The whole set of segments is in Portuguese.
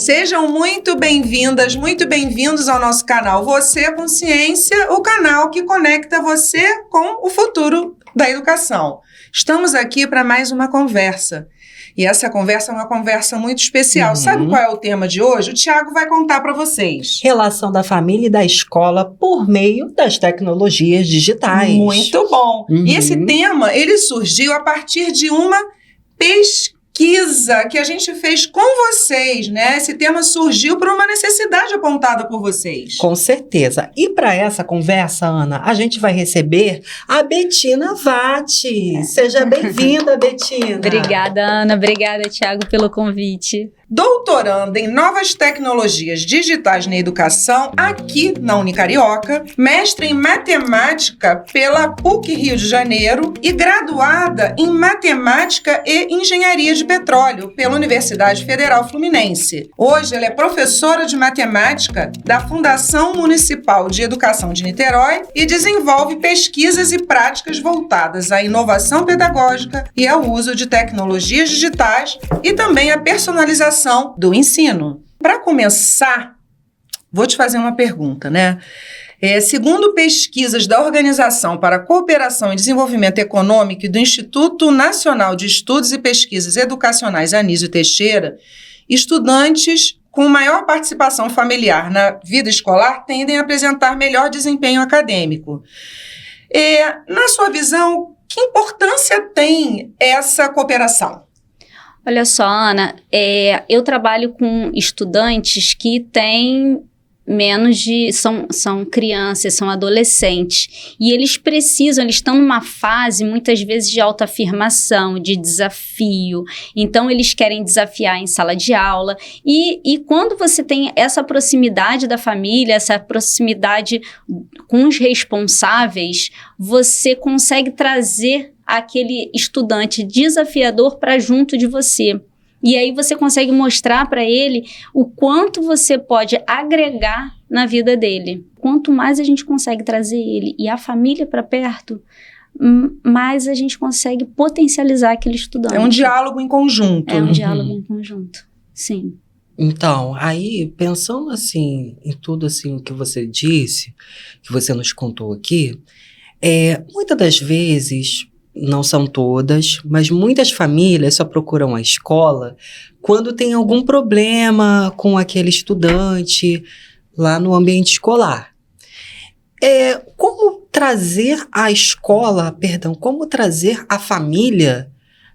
Sejam muito bem-vindas, muito bem-vindos ao nosso canal Você com Ciência, o canal que conecta você com o futuro da educação. Estamos aqui para mais uma conversa. E essa conversa é uma conversa muito especial. Sabe qual é o tema de hoje? O Tiago vai contar para vocês. Relação da família e da escola por meio das tecnologias digitais. Muito bom. E esse tema, ele surgiu a partir de uma pesquisa que a gente fez com vocês, né? Esse tema surgiu por uma necessidade apontada por vocês. Com certeza. E para essa conversa, Ana, a gente vai receber a Betina Vatti. Seja bem-vinda, Betina. Obrigada, Ana. Obrigada, Tiago, pelo convite. Doutoranda em Novas Tecnologias Digitais na Educação, aqui na Unicarioca, mestre em Matemática pela PUC Rio de Janeiro e graduada em Matemática e Engenharia de Petróleo pela Universidade Federal Fluminense. Hoje ela é professora de Matemática da Fundação Municipal de Educação de Niterói e desenvolve pesquisas e práticas voltadas à inovação pedagógica e ao uso de tecnologias digitais e também à personalização do ensino. Para começar, vou te fazer uma pergunta, né? Segundo pesquisas da Organização para a Cooperação e Desenvolvimento Econômico e do Instituto Nacional de Estudos e Pesquisas Educacionais Anísio Teixeira, estudantes com maior participação familiar na vida escolar tendem a apresentar melhor desempenho acadêmico. Na sua visão, que importância tem essa cooperação? Olha só, Ana, eu trabalho com estudantes que têm são crianças, são adolescentes, e eles estão numa fase, muitas vezes, de autoafirmação, de desafio, então eles querem desafiar em sala de aula, e quando você tem essa proximidade da família, essa proximidade com os responsáveis, você consegue trazer aquele estudante desafiador para junto de você. E aí você consegue mostrar para ele o quanto você pode agregar na vida dele. Quanto mais a gente consegue trazer ele e a família para perto, mais a gente consegue potencializar aquele estudante. É um diálogo em conjunto. É um diálogo em conjunto, sim. Então, aí, pensando assim, em tudo assim o que você disse, que você nos contou aqui, muitas das vezes, não são todas, mas muitas famílias só procuram a escola quando tem algum problema com aquele estudante lá no ambiente escolar. Como trazer como trazer a família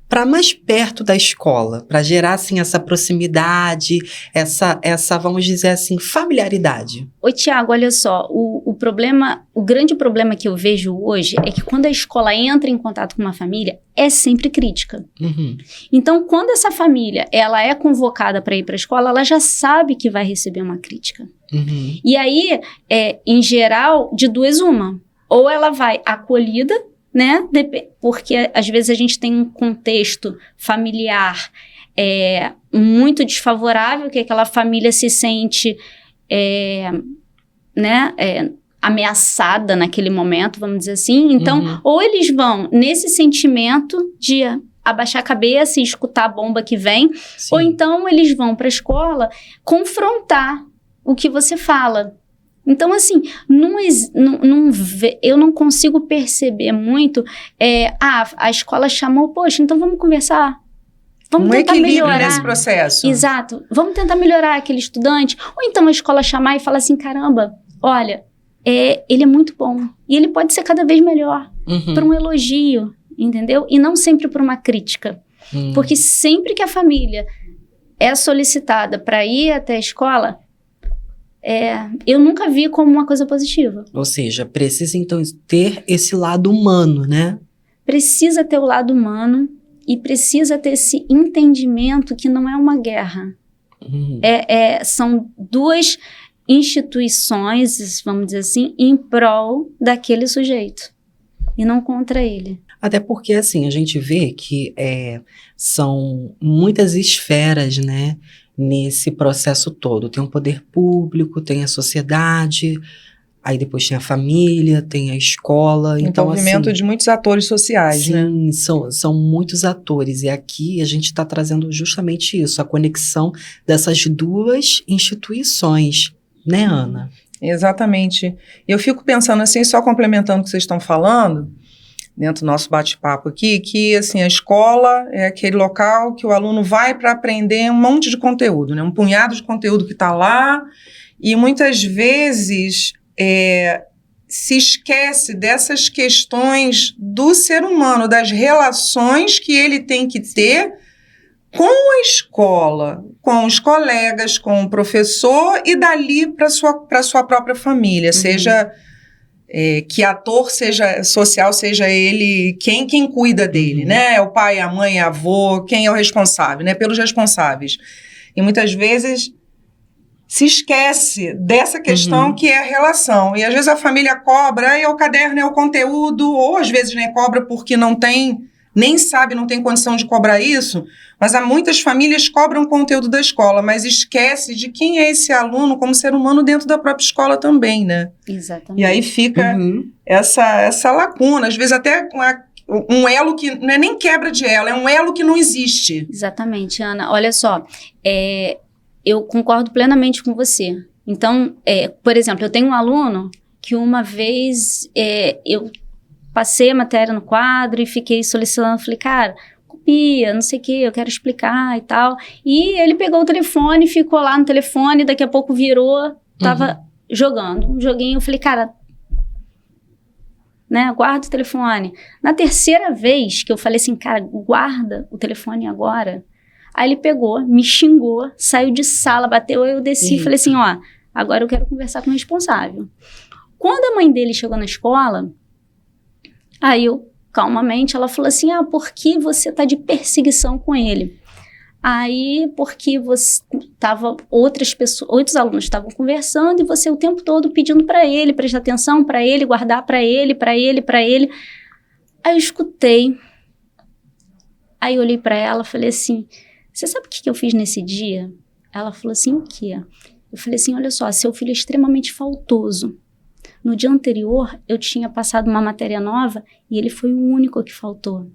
para mais perto da escola, para gerar, assim, essa proximidade, essa, vamos dizer assim, familiaridade? Oi, Tiago, olha só, o grande problema que eu vejo hoje é que quando a escola entra em contato com uma família, é sempre crítica. Então, quando essa família, ela é convocada para ir para a escola, ela já sabe que vai receber uma crítica. E aí, em geral, de duas uma. Ou ela vai acolhida, né? Porque às vezes a gente tem um contexto familiar muito desfavorável, que aquela família se sente ameaçada naquele momento, vamos dizer assim. Então, ou eles vão nesse sentimento de abaixar a cabeça e escutar a bomba que vem, ou então eles vão para a escola confrontar o que você fala. Então, assim, eu não consigo perceber muito, a escola chamou, poxa, então vamos conversar. Vamos tentar melhorar nesse processo. Exato. Vamos tentar melhorar aquele estudante. Ou então a escola chamar e falar assim, caramba, olha, ele é muito bom. E ele pode ser cada vez melhor. Por um elogio, entendeu? E não sempre por uma crítica. Porque sempre que a família é solicitada para ir até a escola, eu nunca vi como uma coisa positiva. Ou seja, precisa então ter esse lado humano, né? Precisa ter o lado humano e precisa ter esse entendimento que não é uma guerra. São duas instituições, vamos dizer assim, em prol daquele sujeito e não contra ele. Até porque, assim, a gente vê que são muitas esferas, né, nesse processo todo. Tem o poder público, tem a sociedade, Aí depois tem a família, tem a escola. Então, Envolvimento assim, de muitos atores sociais, né? sim, são muitos atores. E aqui a gente está trazendo justamente isso, a conexão dessas duas instituições, né, Ana? Exatamente. Eu fico pensando assim, só complementando o que vocês estão falando, dentro do nosso bate-papo aqui, que assim, a escola é aquele local que o aluno vai para aprender um monte de conteúdo, né? Um punhado de conteúdo que está lá, e muitas vezes se esquece dessas questões do ser humano, das relações que ele tem que ter com a escola, com os colegas, com o professor e dali para sua própria família, seja que ator seja social, seja ele quem cuida dele, né? É o pai, a mãe, a avô, quem é o responsável, né? Pelos responsáveis. E muitas vezes se esquece dessa questão que é a relação. E às vezes a família cobra, é o caderno, é o conteúdo, ou às vezes nem cobra porque não tem, nem sabe, não tem condição de cobrar isso, mas há muitas famílias cobram conteúdo da escola, mas esquece de quem é esse aluno como ser humano dentro da própria escola também, né? Exatamente. E aí fica essa lacuna, às vezes até um elo que não é nem quebra de elo, é um elo que não existe. Exatamente, Ana. Olha só, eu concordo plenamente com você. Então, por exemplo, eu tenho um aluno que uma vez eu passei a matéria no quadro e fiquei solicitando, falei, cara, copia, não sei o que, eu quero explicar e tal. E ele pegou o telefone, ficou lá no telefone, daqui a pouco virou, tava jogando um joguinho. Eu falei, cara, né, guarda o telefone. Na terceira vez que eu falei assim, cara, guarda o telefone agora. Aí ele pegou, me xingou, saiu de sala, bateu, eu desci e falei assim, ó, agora eu quero conversar com o responsável. Quando a mãe dele chegou na escola, aí eu, calmamente, ela falou assim, por que você tá de perseguição com ele? Aí, porque outros alunos estavam conversando e você o tempo todo pedindo para ele, prestar atenção para ele, guardar para ele. Aí eu escutei. Aí eu olhei para ela e falei assim, você sabe o que eu fiz nesse dia? Ela falou assim, o quê? Eu falei assim, olha só, seu filho é extremamente faltoso. No dia anterior, eu tinha passado uma matéria nova e ele foi o único que faltou.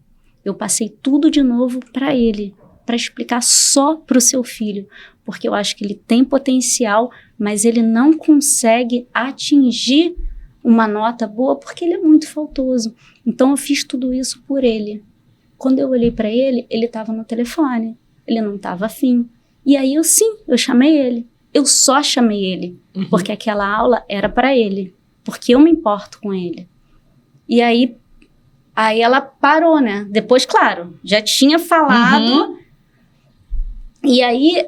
Eu passei tudo de novo para ele, para explicar só para o seu filho, porque eu acho que ele tem potencial, mas ele não consegue atingir uma nota boa porque ele é muito faltoso. Então eu fiz tudo isso por ele. Quando eu olhei para ele, ele estava no telefone, ele não estava afim. E aí eu chamei ele. Eu só chamei ele, porque aquela aula era para ele, porque eu me importo com ele. E aí ela parou, né? Depois, claro, já tinha falado. E aí,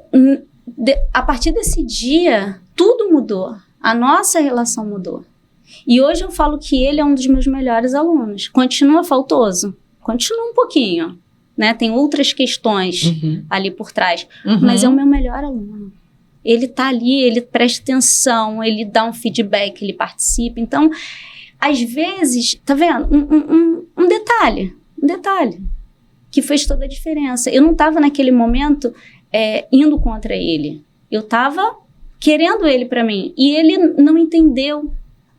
a partir desse dia, tudo mudou. A nossa relação mudou. E hoje eu falo que ele é um dos meus melhores alunos. Continua faltoso? Continua um pouquinho, né? Tem outras questões ali por trás. Mas é o meu melhor aluno. Ele tá ali, ele presta atenção, ele dá um feedback, ele participa. Então, às vezes, tá vendo? Um detalhe que fez toda a diferença. Eu não estava naquele momento indo contra ele. Eu estava querendo ele para mim. E ele não entendeu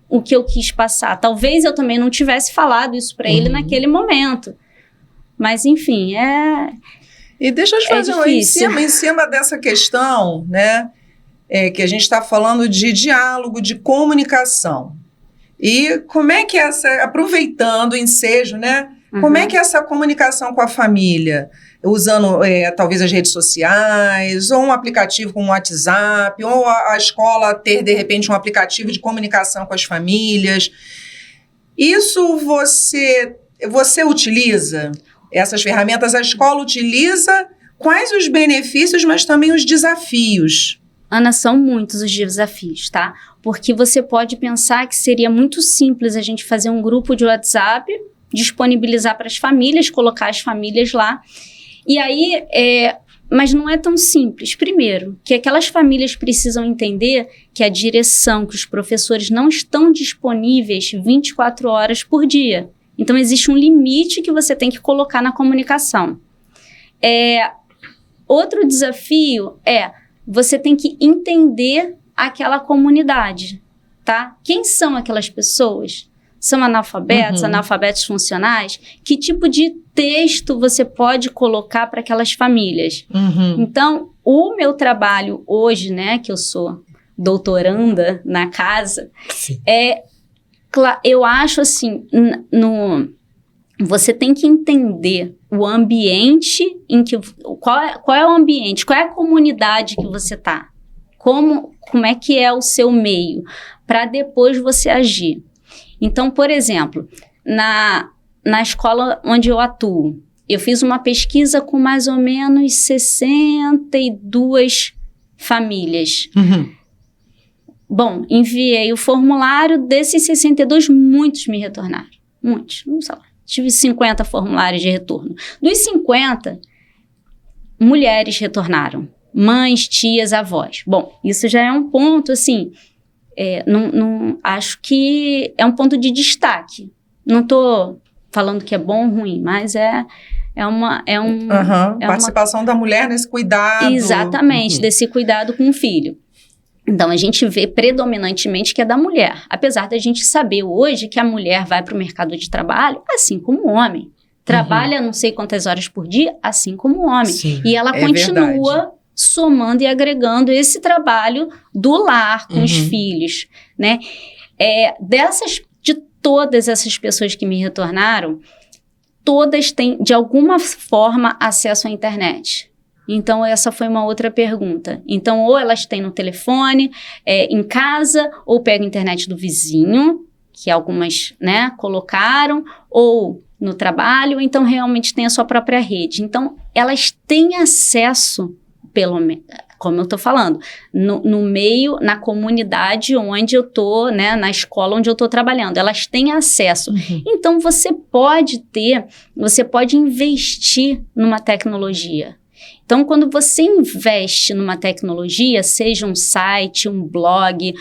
o que eu quis passar. Talvez eu também não tivesse falado isso para ele naquele momento. Mas, enfim, E deixa eu te fazer em cima dessa questão, né? Que a gente está falando de diálogo, de comunicação. E como é que aproveitando o ensejo, né? Como é que essa comunicação com a família, usando talvez as redes sociais, ou um aplicativo como o WhatsApp, ou a escola ter, de repente, um aplicativo de comunicação com as famílias. Isso você utiliza? Essas ferramentas, a escola utiliza? Quais os benefícios, mas também os desafios? Ana, são muitos os desafios, tá? Porque você pode pensar que seria muito simples a gente fazer um grupo de WhatsApp, disponibilizar para as famílias, colocar as famílias lá. E aí, mas não é tão simples. Primeiro, que aquelas famílias precisam entender que a direção, que os professores não estão disponíveis 24 horas por dia. Então, existe um limite que você tem que colocar na comunicação. Outro desafio você tem que entender aquela comunidade, tá? Quem são aquelas pessoas? São analfabetos, analfabetos funcionais? Que tipo de texto você pode colocar para aquelas famílias? Então, o meu trabalho hoje, né, que eu sou doutoranda na casa, Sim. eu acho assim, você tem que entender o ambiente em que... Qual é o ambiente? Qual é a comunidade que você está? Como é que é o seu meio? Para depois você agir. Então, por exemplo, na escola onde eu atuo, eu fiz uma pesquisa com mais ou menos 62 famílias. Bom, enviei o formulário, desses 62, muitos me retornaram. Muitos, não sei lá. Tive 50 formulários de retorno. Dos 50, mulheres retornaram. Mães, tias, avós. Bom, isso já é um ponto, assim, acho que é um ponto de destaque. Não estou falando que é bom ou ruim, mas participação da mulher nesse cuidado. Exatamente, desse cuidado com o filho. Então, a gente vê predominantemente que é da mulher. Apesar da gente saber hoje que a mulher vai para o mercado de trabalho, assim como o homem. Trabalha não sei quantas horas por dia, assim como o homem. Sim, e ela continua... verdade. Somando e agregando esse trabalho do lar com os filhos, né? De todas essas pessoas que me retornaram, todas têm, de alguma forma, acesso à internet. Então, essa foi uma outra pergunta. Então, ou elas têm no telefone, em casa, ou pegam a internet do vizinho, que algumas, né, colocaram, ou no trabalho, ou então realmente tem a sua própria rede. Então, elas têm acesso, pelo menos, como eu estou falando, no meio, na comunidade onde eu estou, né, na escola onde eu estou trabalhando, elas têm acesso. Então, você pode investir numa tecnologia. Então, quando você investe numa tecnologia, seja um site, um blog,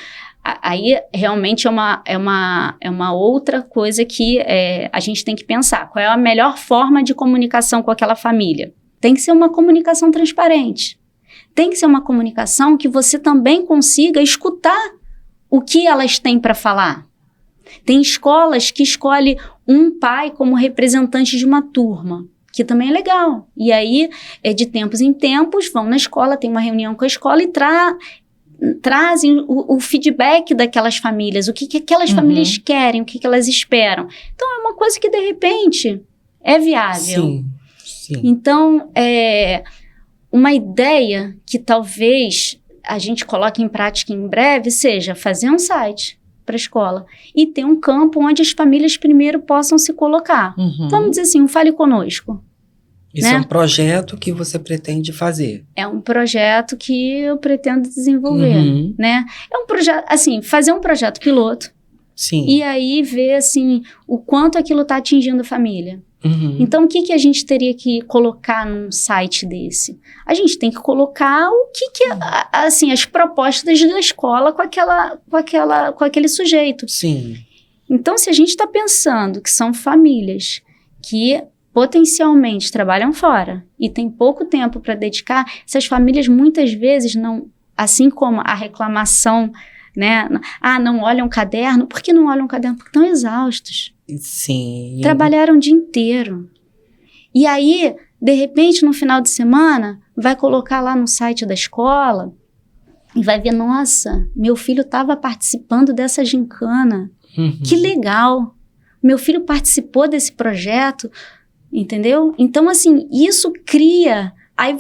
aí realmente é uma outra coisa que a gente tem que pensar. Qual é a melhor forma de comunicação com aquela família? Tem que ser uma comunicação transparente. Tem que ser uma comunicação que você também consiga escutar o que elas têm para falar. Tem escolas que escolhem um pai como representante de uma turma, que também é legal. E aí, de tempos em tempos, vão na escola, tem uma reunião com a escola e trazem o feedback daquelas famílias, o que aquelas famílias querem, o que elas esperam. Então, é uma coisa que, de repente, é viável. Sim. Então, uma ideia que talvez a gente coloque em prática em breve seja fazer um site para a escola e ter um campo onde as famílias primeiro possam se colocar. Vamos dizer assim, Fale Conosco. Isso, né? É um projeto que você pretende fazer? É um projeto que eu pretendo desenvolver, né? É um projeto, assim, fazer um projeto piloto. Sim. E aí ver, assim, o quanto aquilo está atingindo a família. Então, o que a gente teria que colocar num site desse? A gente tem que colocar assim, as propostas da escola com aquele sujeito. Sim. Então, se a gente está pensando que são famílias que potencialmente trabalham fora e tem pouco tempo para dedicar, essas famílias muitas vezes não, assim como a reclamação, né? Não olham o caderno. Por que não olham o caderno? Porque estão exaustos. Sim. Trabalharam o dia inteiro. E aí, de repente, no final de semana, vai colocar lá no site da escola e vai ver, nossa, meu filho estava participando dessa gincana. Que legal. Meu filho participou desse projeto, entendeu? Então, assim, isso cria... Aí,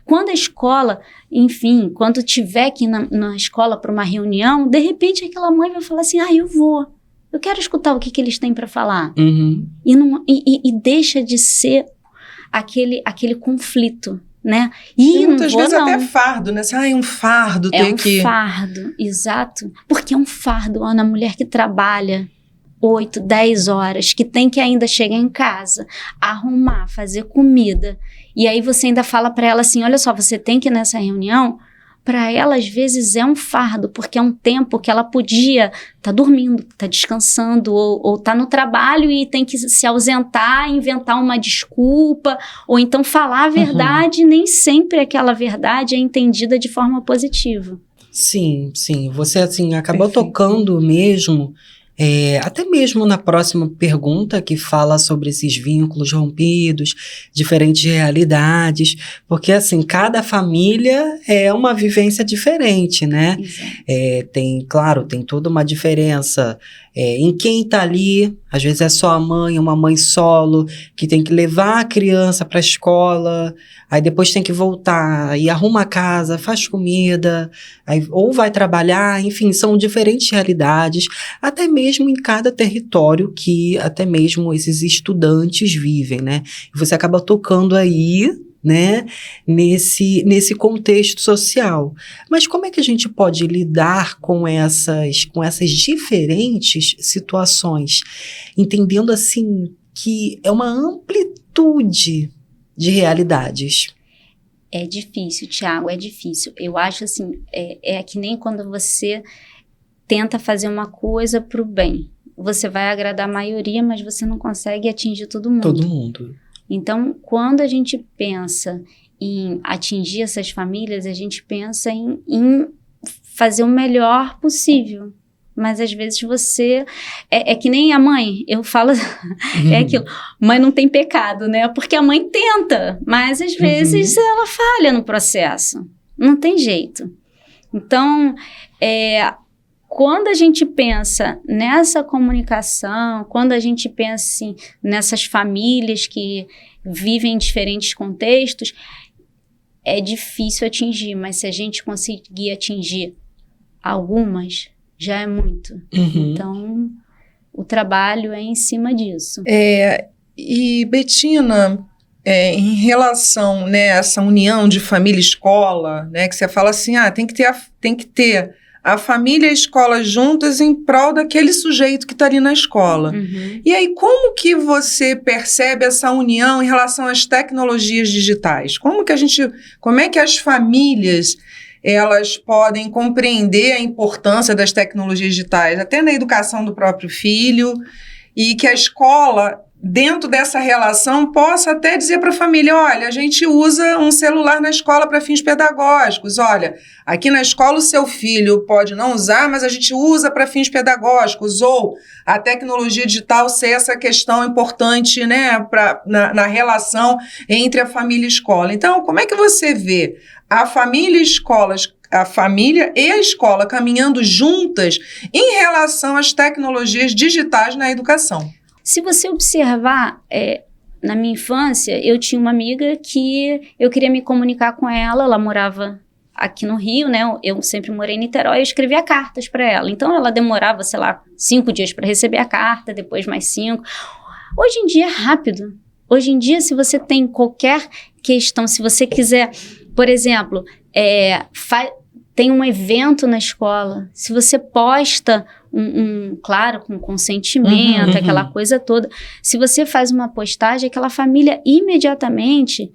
quando a escola, enfim, quando tiver que ir na escola para uma reunião, de repente aquela mãe vai falar assim, eu vou. Eu quero escutar o que eles têm para falar. E deixa de ser aquele conflito, né? E muitas vezes até fardo, né? Um fardo ter que... É um fardo, exato. Porque é um fardo, Ana, a mulher que trabalha 8, 10 horas, que tem que ainda chegar em casa, arrumar, fazer comida. E aí você ainda fala para ela assim, olha só, você tem que ir nessa reunião. Para ela, às vezes, é um fardo, porque é um tempo que ela podia estar dormindo, estar descansando, ou estar no trabalho e tem que se ausentar, inventar uma desculpa, ou então falar a verdade, nem sempre aquela verdade é entendida de forma positiva. Sim, sim. Você, assim, acabou Perfeito. tocando mesmo, até mesmo na próxima pergunta, que fala sobre esses vínculos rompidos, diferentes realidades, porque, assim, cada família é uma vivência diferente, né? Exato. Claro, tem toda uma diferença em quem está ali. Às vezes é só a mãe, uma mãe solo, que tem que levar a criança para a escola, aí depois tem que voltar e arruma a casa, faz comida, aí, ou vai trabalhar, enfim, são diferentes realidades, até mesmo em cada território que até mesmo esses estudantes vivem, né? E você acaba tocando aí, né, nesse contexto social. Mas como é que a gente pode lidar com essas diferentes situações, entendendo assim que é uma amplitude de realidades? É difícil, Thiago, é difícil. Eu acho assim, é que nem quando você tenta fazer uma coisa para o bem. Você vai agradar a maioria, mas você não consegue atingir todo mundo. Todo mundo. Então, quando a gente pensa em atingir essas famílias, a gente pensa em fazer o melhor possível. Mas às vezes você... É que nem a mãe, eu falo... É aquilo, mãe não tem pecado, né? Porque a mãe tenta, mas às vezes ela falha no processo. Não tem jeito. Então, quando a gente pensa nessa comunicação, quando a gente pensa assim, nessas famílias que vivem em diferentes contextos, é difícil atingir, mas se a gente conseguir atingir algumas, já é muito. Então, o trabalho é em cima disso. E, Betina, em relação, né, a essa união de família e escola, né, que você fala assim, tem que ter a família e a escola juntas em prol daquele sujeito que está ali na escola. E aí, como que você percebe essa união em relação às tecnologias digitais? Como é que as famílias elas podem compreender a importância das tecnologias digitais, até na educação do próprio filho, e que a escola, dentro dessa relação, possa até dizer para a família, olha, a gente usa um celular na escola para fins pedagógicos, olha, aqui na escola o seu filho pode não usar, mas a gente usa para fins pedagógicos, ou a tecnologia digital ser essa questão importante, né, na relação entre a família e a escola. Então, como é que você vê a família e a escola caminhando juntas em relação às tecnologias digitais na educação? Se você observar, na minha infância, eu tinha uma amiga que eu queria me comunicar com ela morava aqui no Rio, né? Eu sempre morei em Niterói, eu escrevia cartas para ela. Então, ela demorava, 5 dias para receber a carta, depois mais 5. Hoje em dia é rápido. Hoje em dia, se você tem qualquer questão, se você quiser, por exemplo, tem um evento na escola, se você posta claro, com consentimento, aquela coisa toda, se você faz uma postagem, aquela família imediatamente,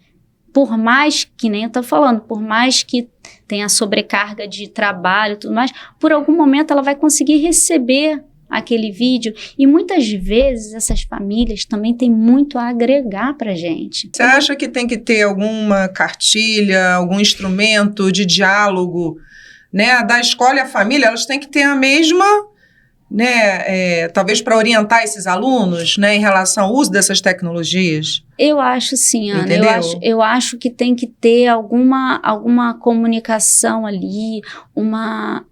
por mais, que nem eu tô falando, por mais que tenha sobrecarga de trabalho e tudo mais, por algum momento ela vai conseguir receber aquele vídeo, e muitas vezes essas famílias também têm muito a agregar pra gente. Você acha que tem que ter alguma cartilha, algum instrumento de diálogo, né, da escola e a família? Elas têm que ter a mesma, né, talvez para orientar esses alunos, né, em relação ao uso dessas tecnologias? Eu acho sim, Ana. Entendeu? Eu acho que tem que ter alguma comunicação ali, uma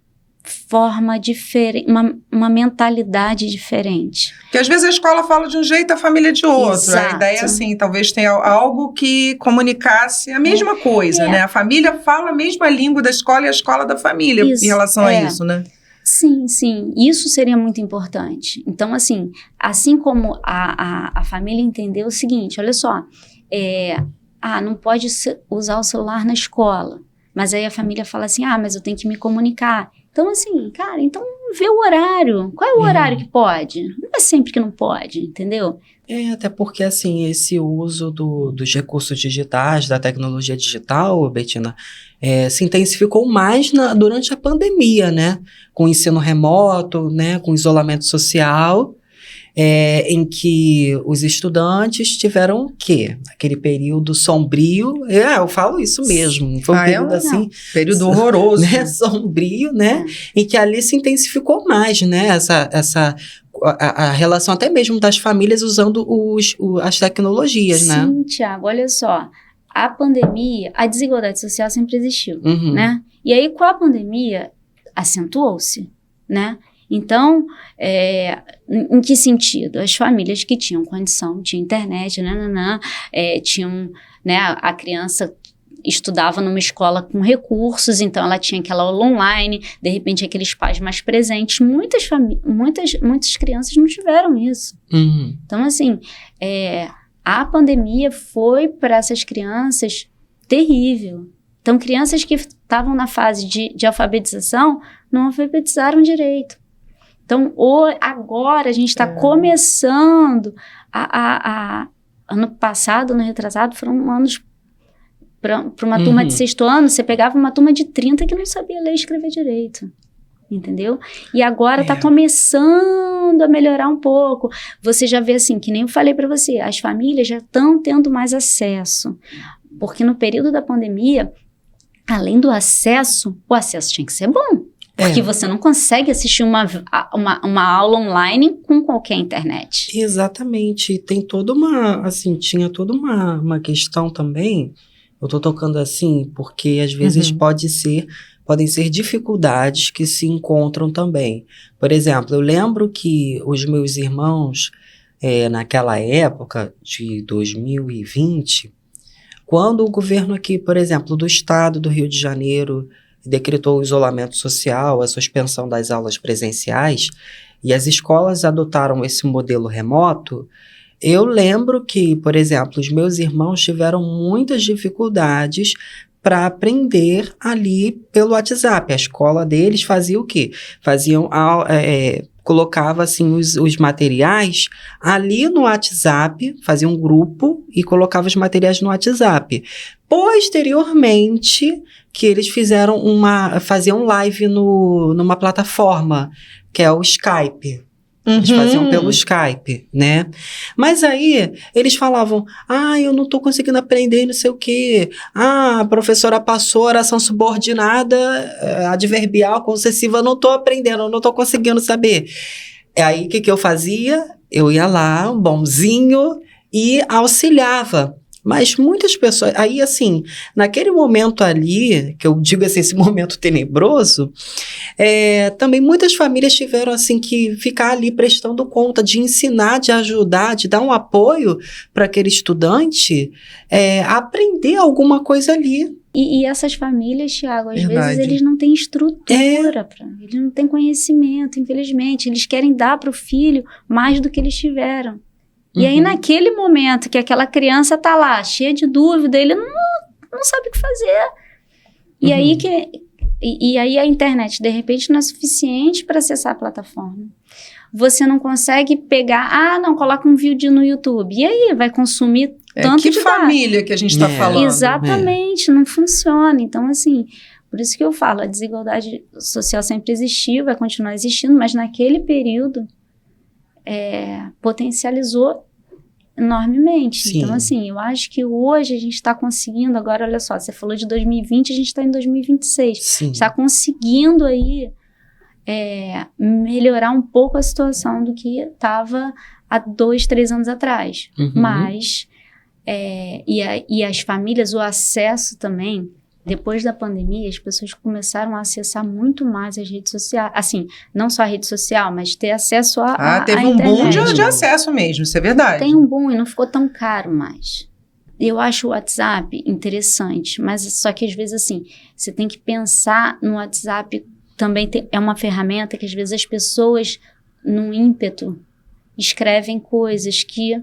forma diferente, uma mentalidade diferente. Porque às vezes a escola fala de um jeito, a família de outro. Exato. A ideia é assim, talvez tenha algo que comunicasse a mesma coisa, né? A família fala a mesma língua da escola e a escola da família em relação a isso, né? Sim, sim. Isso seria muito importante. Então, assim como a família entendeu o seguinte, olha só, não pode usar o celular na escola, mas aí a família fala assim, mas eu tenho que me comunicar. Então, assim, cara, vê o horário. Qual é o horário que pode? Não é sempre que não pode, entendeu? Até porque, assim, esse uso dos recursos digitais, da tecnologia digital, Betina, se intensificou mais durante a pandemia, né? Com o ensino remoto, né? Com o isolamento social. em que os estudantes tiveram o quê? Aquele período sombrio. Eu falo isso mesmo. Foi um período assim... Período horroroso. Né, sombrio, né? Em que ali se intensificou mais, né? A relação até mesmo das famílias usando as tecnologias, né? Sim, Tiago, olha só. A pandemia, a desigualdade social sempre existiu, né? E aí, com a pandemia, acentuou-se, né? Então, em que sentido? As famílias que tinham condição, tinham internet, tinham, né, a criança estudava numa escola com recursos, então ela tinha aquela aula online, de repente aqueles pais mais presentes, muitas crianças não tiveram isso. Então, assim, a pandemia foi para essas crianças terrível. Então, crianças que estavam na fase de alfabetização não alfabetizaram direito. Então, agora a gente está começando ano passado, ano retrasado, foram anos para uma turma de 6º ano, você pegava uma turma de 30 que não sabia ler e escrever direito. Entendeu? E agora está começando a melhorar um pouco. Você já vê assim, que nem eu falei para você, as famílias já estão tendo mais acesso. Porque no período da pandemia, além do acesso, o acesso tinha que ser bom. Porque você não consegue assistir uma aula online com qualquer internet. Exatamente. Tem toda tinha toda uma questão também. Eu estou tocando assim porque às vezes podem ser dificuldades que se encontram também. Por exemplo, eu lembro que os meus irmãos, naquela época de 2020, quando o governo aqui, por exemplo, do estado do Rio de Janeiro, decretou o isolamento social, a suspensão das aulas presenciais, e as escolas adotaram esse modelo remoto, eu lembro que, por exemplo, os meus irmãos tiveram muitas dificuldades para aprender ali pelo WhatsApp. A escola deles fazia o quê? Colocava assim os materiais ali no WhatsApp, fazia um grupo e colocava os materiais no WhatsApp. Posteriormente, que eles faziam live numa plataforma, que é o Skype. Eles faziam pelo Skype, né? Mas aí, eles falavam, eu não tô conseguindo aprender não sei o quê. A professora passou oração subordinada, adverbial, concessiva, não tô aprendendo, não tô conseguindo saber. Aí, o que eu fazia? Eu ia lá, um bonzinho, e auxiliava. Mas muitas pessoas... Aí, assim, naquele momento ali, que eu digo assim, esse momento tenebroso, também muitas famílias tiveram, assim, que ficar ali prestando conta, de ensinar, de ajudar, de dar um apoio para aquele estudante a aprender alguma coisa ali. E essas famílias, Thiago, às vezes eles não têm estrutura, eles não têm conhecimento, infelizmente. Eles querem dar para o filho mais do que eles tiveram. E aí, naquele momento que aquela criança tá lá, cheia de dúvida, ele não sabe o que fazer. E aí a internet, de repente, não é suficiente para acessar a plataforma. Você não consegue pegar, coloca um vídeo no YouTube. E aí, vai consumir tanto que família que a gente está falando. Exatamente, não funciona. Então, assim, por isso que eu falo, a desigualdade social sempre existiu, vai continuar existindo, mas naquele período... potencializou enormemente. Sim. Então, assim, eu acho que hoje a gente está conseguindo, agora, olha só, você falou de 2020, a gente está em 2026. Está conseguindo aí melhorar um pouco a situação do que estava há 2, 3 anos atrás. Mas, e as famílias, o acesso também, depois da pandemia, as pessoas começaram a acessar muito mais as redes sociais. Assim, não só a rede social, mas ter acesso à teve um boom de acesso mesmo, isso é verdade. Tem um boom e não ficou tão caro mais. Eu acho o WhatsApp interessante, mas só que às vezes, assim, você tem que pensar no WhatsApp também. É uma ferramenta que às vezes as pessoas, num ímpeto, escrevem coisas que...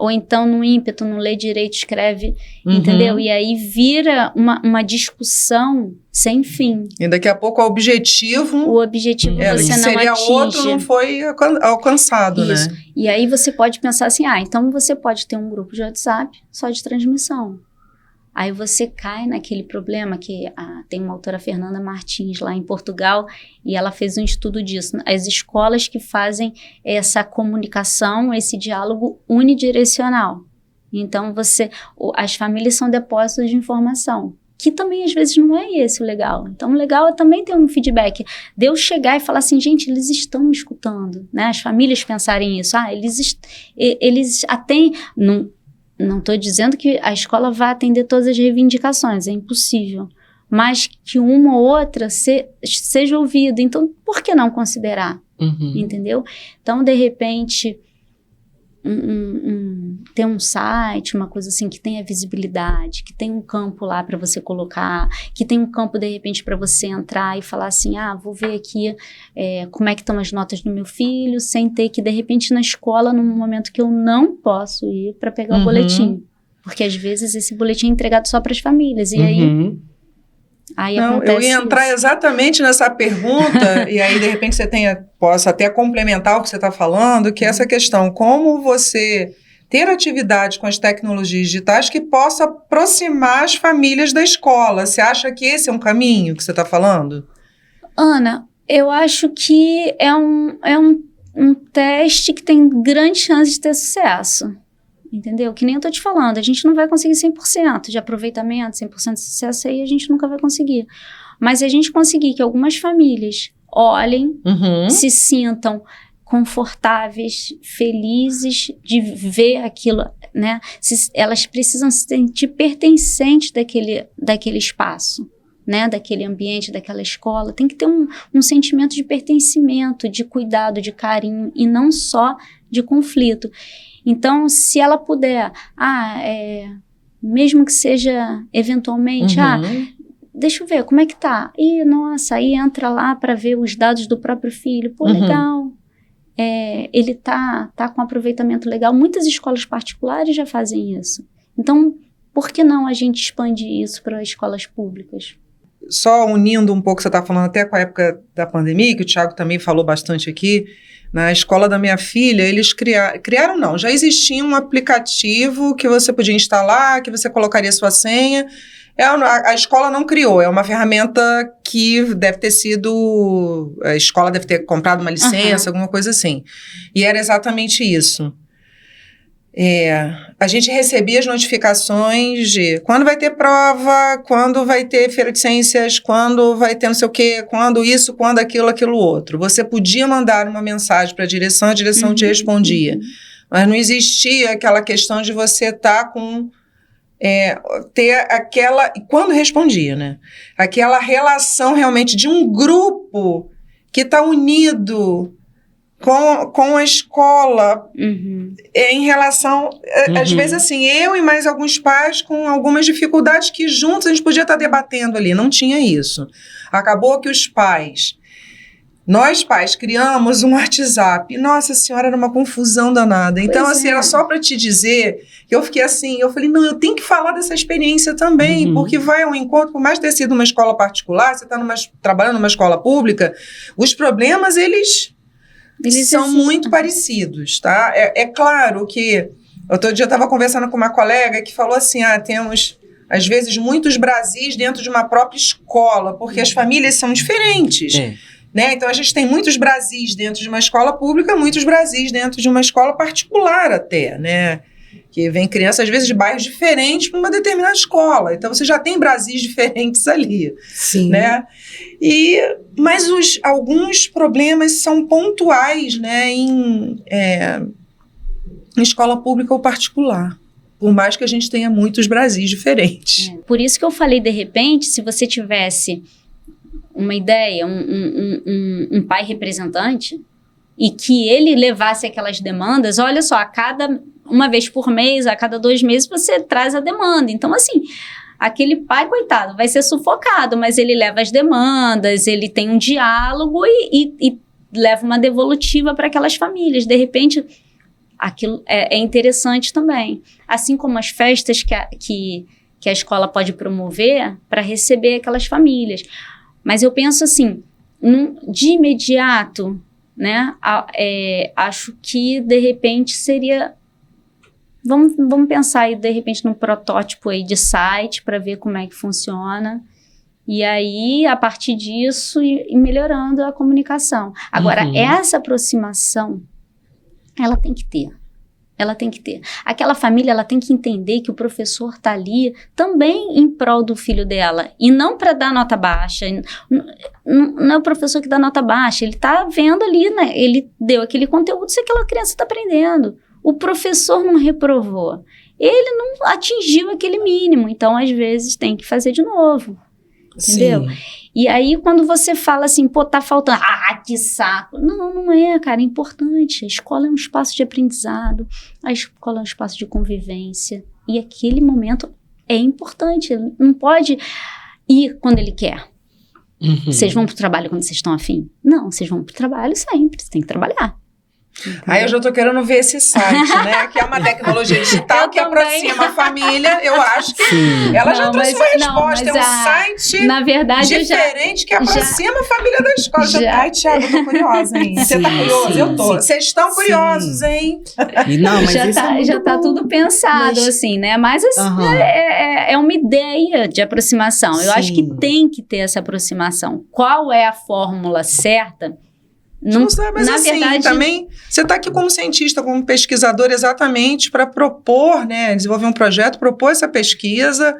Ou então, no ímpeto, não lê direito, escreve, entendeu? E aí vira uma discussão sem fim. E daqui a pouco o objetivo você não atinge. Seria outro, não foi alcançado, Isso. né? E aí você pode pensar assim, então você pode ter um grupo de WhatsApp só de transmissão. Aí você cai naquele problema que tem uma autora, Fernanda Martins, lá em Portugal, e ela fez um estudo disso. As escolas que fazem essa comunicação, esse diálogo unidirecional. Então, as famílias são depósitos de informação, que também às vezes não é esse o legal. Então, o legal é também ter um feedback. De eu chegar e falar assim, gente, eles estão me escutando, né? As famílias pensarem isso. Eles atendem... Não estou dizendo que a escola vai atender todas as reivindicações, é impossível. Mas que uma ou outra seja ouvida. Então, por que não considerar? Entendeu? Então, de repente, ter um site, uma coisa assim, que tenha visibilidade, que tenha um campo lá para você colocar, que tenha um campo, de repente, para você entrar e falar assim, vou ver aqui como é que estão as notas do meu filho, sem ter que, de repente, na escola, num momento que eu não posso ir para pegar o boletim. Porque, às vezes, esse boletim é entregado só para as famílias, e aí não, acontece eu ia entrar isso. exatamente nessa pergunta, e aí, de repente, possa até complementar o que você está falando, que é essa questão, como você ter atividade com as tecnologias digitais que possa aproximar as famílias da escola. Você acha que esse é um caminho que você está falando? Ana, eu acho que é um teste que tem grande chance de ter sucesso. Entendeu? Que nem eu tô te falando, a gente não vai conseguir 100% de aproveitamento, 100% de sucesso, aí a gente nunca vai conseguir. Mas a gente conseguir que algumas famílias olhem, se sintam confortáveis, felizes de ver aquilo, né? Elas precisam se sentir pertencentes daquele espaço, né? Daquele ambiente, daquela escola. Tem que ter um sentimento de pertencimento, de cuidado, de carinho, e não só de conflito. Então, se ela puder, mesmo que seja eventualmente, deixa eu ver, como é que tá? Nossa, aí entra lá para ver os dados do próprio filho. Pô, legal. Ele tá com aproveitamento legal. Muitas escolas particulares já fazem isso. Então, por que não a gente expandir isso para escolas públicas? Só unindo um pouco, você está falando até com a época da pandemia, que o Thiago também falou bastante aqui, na escola da minha filha, eles criaram não, já existia um aplicativo que você podia instalar, que você colocaria sua senha. A escola não criou, é uma ferramenta que deve ter sido... A escola deve ter comprado uma licença, alguma coisa assim. E era exatamente isso. A gente recebia as notificações de quando vai ter prova, quando vai ter feira de ciências, quando vai ter não sei o quê, quando isso, quando aquilo outro. Você podia mandar uma mensagem para a direção te respondia. Mas não existia aquela questão de você estar com... ter aquela... Quando respondia, né? Aquela relação realmente de um grupo que está unido com a escola, em relação, às vezes assim, eu e mais alguns pais com algumas dificuldades que juntos a gente podia estar debatendo ali, não tinha isso. Acabou que nós pais criamos um WhatsApp, nossa senhora, era uma confusão danada. Então, assim, era só para te dizer que eu fiquei assim, eu falei, não, eu tenho que falar dessa experiência também, porque vai ao encontro, por mais ter sido uma escola particular, você está trabalhando numa escola pública, os problemas, eles são muito parecidos, tá? É claro que... Outro dia eu estava conversando com uma colega que falou assim, temos, às vezes, muitos Brasis dentro de uma própria escola, porque as famílias são diferentes, né? Então, a gente tem muitos Brasis dentro de uma escola pública, muitos Brasis dentro de uma escola particular até, né? Que vem criança, às vezes, de bairros diferentes para uma determinada escola. Então, você já tem Brasis diferentes ali. Sim. Né? Mas alguns problemas são pontuais, né, em escola pública ou particular. Por mais que a gente tenha muitos Brasis diferentes. Por isso que eu falei, de repente, se você tivesse uma ideia, um pai representante, e que ele levasse aquelas demandas, olha só, uma vez por mês, a cada 2 meses, você traz a demanda. Então, assim, aquele pai, coitado, vai ser sufocado, mas ele leva as demandas, ele tem um diálogo e leva uma devolutiva para aquelas famílias. De repente, aquilo é interessante também. Assim como as festas que a escola pode promover para receber aquelas famílias. Mas eu penso assim, de imediato, né, acho que, de repente, seria Vamos pensar aí, de repente, num protótipo aí de site para ver como é que funciona. E aí, a partir disso, ir melhorando a comunicação. Agora, essa aproximação, ela tem que ter. Ela tem que ter. Aquela família, ela tem que entender que o professor está ali também em prol do filho dela. E não para dar nota baixa. Não é o professor que dá nota baixa. Ele está vendo ali, né? Ele deu aquele conteúdo se aquela criança está aprendendo. O professor não reprovou. Ele não atingiu aquele mínimo. Então, às vezes, tem que fazer de novo. Entendeu? Sim. E aí, quando você fala assim, pô, tá faltando, que saco. Não é, cara, é importante. A escola é um espaço de aprendizado, a escola é um espaço de convivência. E aquele momento é importante. Ele não pode ir quando ele quer. Vocês vão pro trabalho quando vocês estão afim? Não, vocês vão pro trabalho sempre, você tem que trabalhar. Aí eu já tô querendo ver esse site, né? Que é uma tecnologia digital que aproxima a família. Eu acho que ela já trouxe uma resposta. É um site na verdade, diferente que aproxima a família da escola. Ai, Thiago, eu tô curiosa, hein? Você tá curioso? Eu tô. Vocês estão curiosos, hein? E não, mas já tá tudo pensado, assim, né? Mas assim, é uma ideia de aproximação. Eu acho que tem que ter essa aproximação. Qual é a fórmula certa? Não sabe, mas na verdade, também você está aqui como cientista, como pesquisador, exatamente para propor, né, desenvolver um projeto, propor essa pesquisa,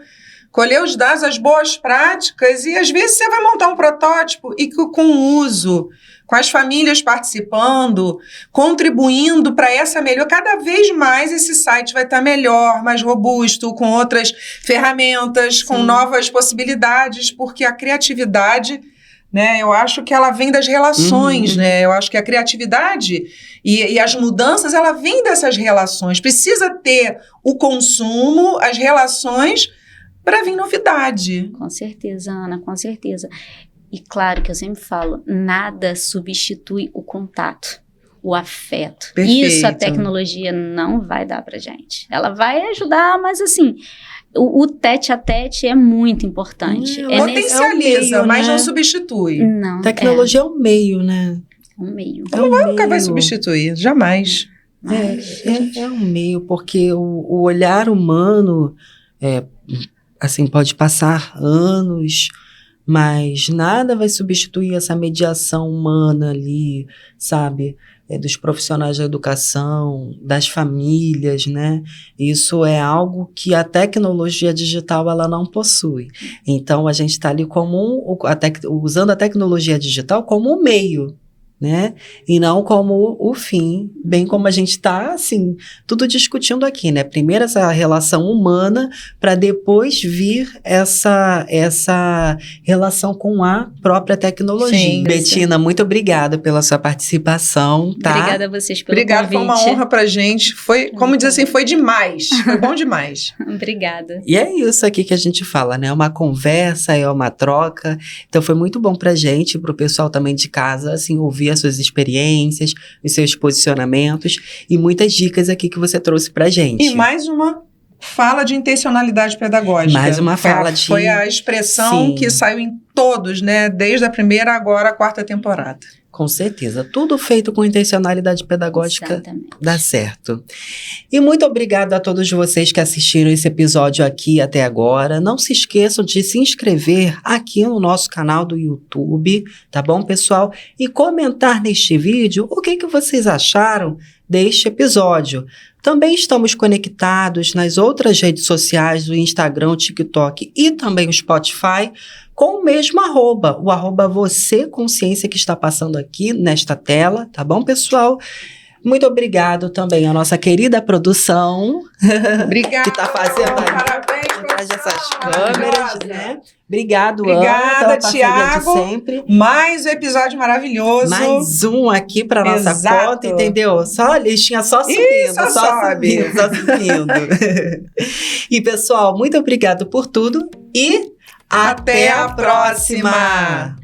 colher os dados, as boas práticas, e às vezes você vai montar um protótipo e com o uso, com as famílias participando, contribuindo para essa melhor. Cada vez mais esse site vai estar melhor, mais robusto, com outras ferramentas, com novas possibilidades, porque a criatividade, né, eu acho que ela vem das relações, né? Eu acho que a criatividade e as mudanças, ela vem dessas relações. Precisa ter o consumo, as relações, para vir novidade. Com certeza, Ana, com certeza. E claro que eu sempre falo, nada substitui o contato, o afeto. Perfeito. Isso a tecnologia não vai dar pra gente. Ela vai ajudar, mas assim... O tete-a-tete é muito importante. Potencializa, mas não substitui. Não. Tecnologia é um meio, né? Um meio. Nunca vai substituir, jamais. É um meio, porque o olhar humano, assim, pode passar anos, mas nada vai substituir essa mediação humana ali, sabe? Dos profissionais da educação, das famílias, né? Isso é algo que a tecnologia digital, ela não possui. Então, a gente está ali usando a tecnologia digital como um meio, né? E não como o fim, bem como a gente está, assim, tudo discutindo aqui, né? Primeiro essa relação humana, para depois vir essa relação com a própria tecnologia. Sim, Betina, muito obrigada pela sua participação, tá? Obrigada a vocês pelo convite. Foi uma honra pra gente. Foi, como diz assim, foi demais. Foi bom demais. Obrigada. E é isso aqui que a gente fala, né? É uma conversa, é uma troca. Então foi muito bom pra gente, pro pessoal também de casa, assim, ouvir as suas experiências, os seus posicionamentos e muitas dicas aqui que você trouxe pra gente. E mais uma fala de intencionalidade pedagógica. Mais uma fala Foi a expressão que saiu em todos, né? Desde a primeira, agora a quarta temporada. Com certeza. Tudo feito com intencionalidade pedagógica. Exatamente. Dá certo. E muito obrigada a todos vocês que assistiram esse episódio aqui até agora. Não se esqueçam de se inscrever aqui no nosso canal do YouTube, tá bom, pessoal? E comentar neste vídeo o que vocês acharam deste episódio. Também estamos conectados nas outras redes sociais, o Instagram, o TikTok e também o Spotify, com o mesmo arroba, o arroba Você Consciência, que está passando aqui nesta tela, tá bom, pessoal? Muito obrigado também à nossa querida produção. Obrigada. Que está fazendo parabéns essas câmeras, né? Obrigada, Ana, Thiago. Sempre. Mais um episódio maravilhoso. Mais um aqui para nossa conta, entendeu? Só a listinha só subindo, só subindo. E, pessoal, muito obrigado por tudo e até a próxima!